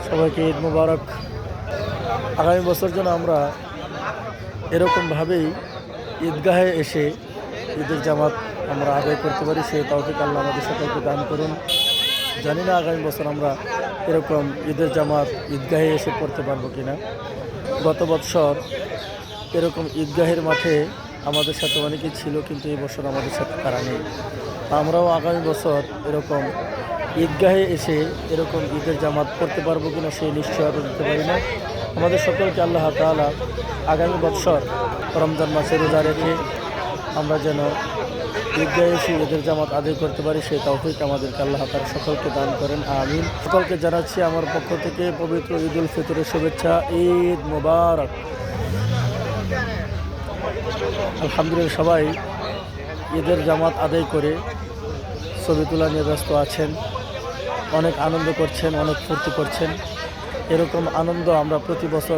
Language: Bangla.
সবাইকে ঈদ মোবারক। আগামী বছর যেন আমরা এরকমভাবেই ঈদগাহে এসে ঈদের জামাত আমরা আদায় করতে পারি, সেই তৌফিক আল্লাহ আমাদের সকলকে দান করুন। জানি না আগামী বছর আমরা এরকম ঈদের জামাত ঈদগাহে এসে পড়তে পারবো কিনা। গত বছর এরকম ঈদগাহের মাঠে আমাদের সাথে অনেকেই ছিল, কিন্তু এই বছর আমাদের সাথে তারা নেই। আমরাও আগামী বছর এরকম ঈদগাহে এসে এরকম ঈদের জামাত পড়তে পারবো কিনা সেই নিশ্চয়তা দিতে পারি না। আমাদের সকলকে আল্লাহ তাআলা আগামী বছর রমজান মাসে রোজা রেখে আমরা যেন ঈদগাহে এসে ঈদের জামাত আদায় করতে পারি, সেই তৌফিক আমাদেরকে আল্লাহ তাআলা সকলকে দান করেন, আমিন। সকলকে জানাচ্ছি আমার পক্ষ থেকে পবিত্র ঈদ উল ফিতরের শুভেচ্ছা। ঈদ মোবারক। আলহামদুলিল্লাহ, সবাই ঈদের জামাত আদায় করে ছবি তোলা নিয়ে ব্যস্ত আছেন, অনেক আনন্দ করছেন, অনেক ফুর্তি করছেন। এরকম আনন্দ আমরা প্রতি বছর